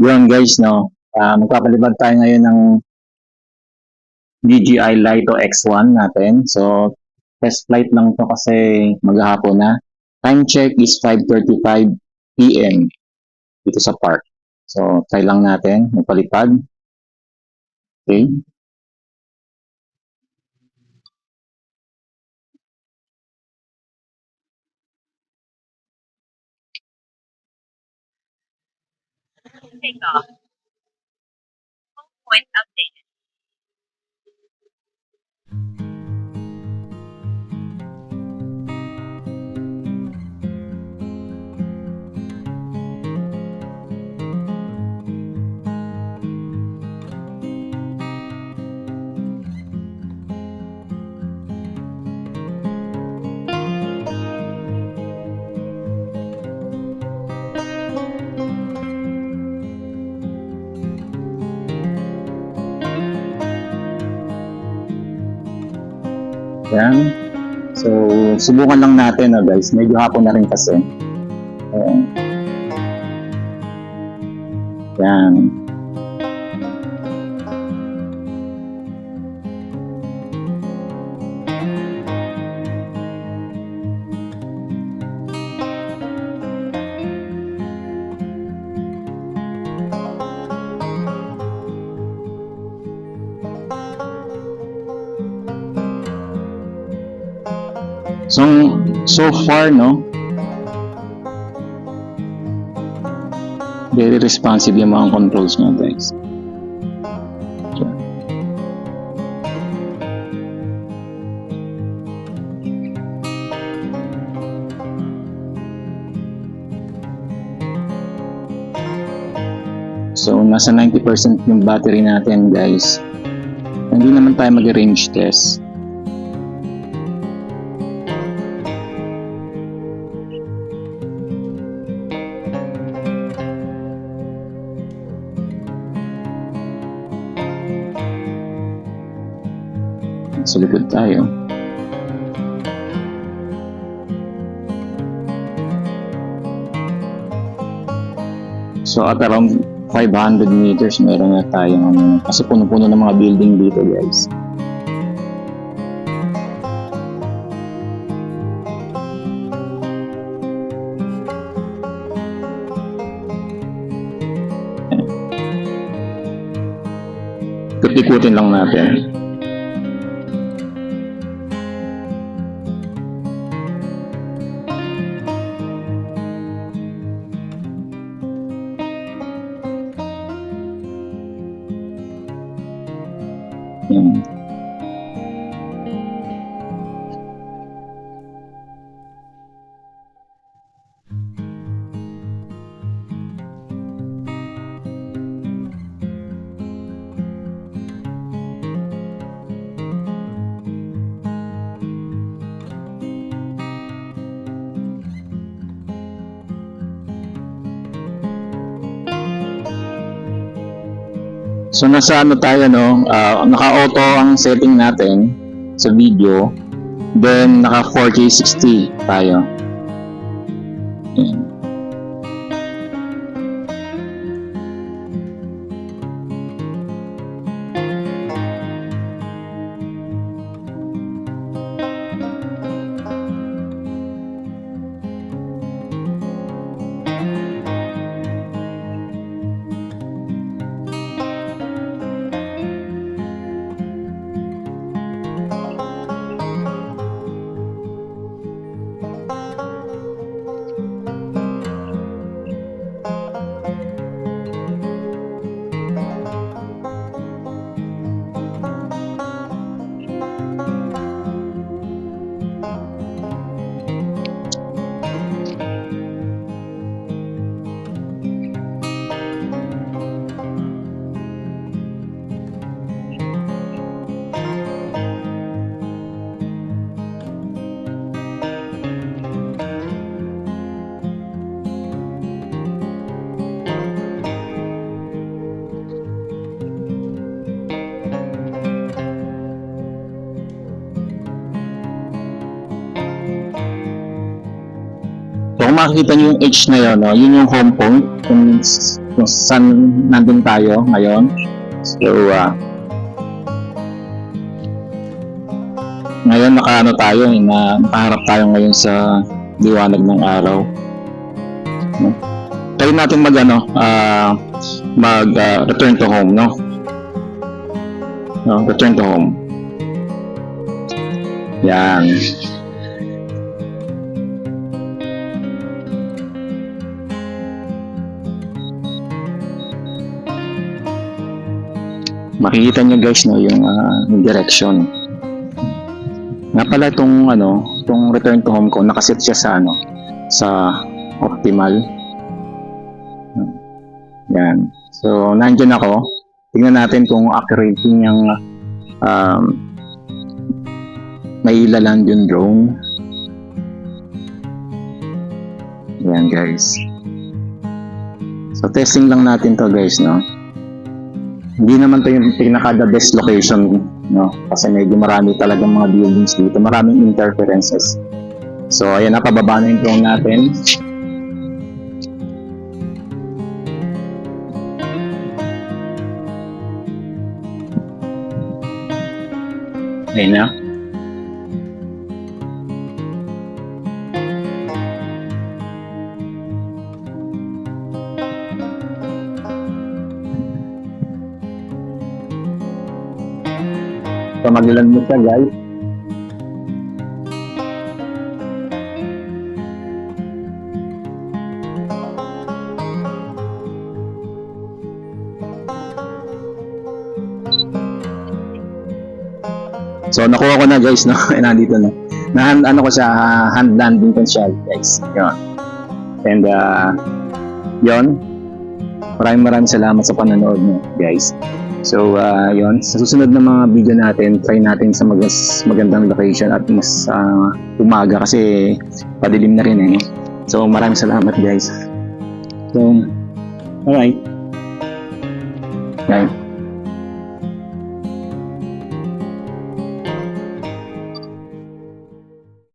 Yun guys, no? Magpapalibad tayo ngayon ng DJI Lito X1 natin. So, test flight lang to kasi maghapon na. Time check is 5:35 PM dito sa park. So, try lang natin magpalipad. Okay. Take off. Point updated. Yan. So, subukan lang natin, no, guys. Medyo hapon na rin kasi. Ayan. Yan. So far, no, very responsive yung mga controls nyo, guys. So, nasa 90% yung battery natin, guys. Hindi naman tayo mag-range test. Sa likod tayo. So at around 500 meters meron na tayong kasi puno-puno ng mga building dito, guys. Ikot-ikutin lang natin. Yan. So nasa ano tayo, no? Naka-auto ang setting natin sa video. Then naka 4K 60 tayo. Ayan. So kung makikita nyo yung H na yun, no, yun yung home point. Kung kung saan nandun tayo ngayon. So, ngayon nakaharap tayo ngayon sa liwanag ng araw. No? Try natin return to home, no? No, return to home. Yan. Makikita nyo guys, no, yung direction. Nga pala itong return to home ko, nakaset siya sa optimal. Yan. So, nandiyan ako. Tingnan natin kung accurate yung may ilaland yung drone. Yan guys. So, testing lang natin to guys, no? Hindi naman ito yung pinaka-the best location, no? Kasi medyo marami talagang mga buildings dito. Maraming interferences. So, ayan, napababa na yung drone natin. Ayan na. So, mag-ilan mo siya, guys. So, nakuha ko na, guys, no? Nandito na. Hand landing ko siya, guys. Yun. And, yun. Maraming salamat sa panonood mo, guys. So, yun. Sa susunod na mga video natin, try natin sa magandang location at mas umaga kasi padilim na rin eh. So, maraming salamat guys. So, alright. Okay.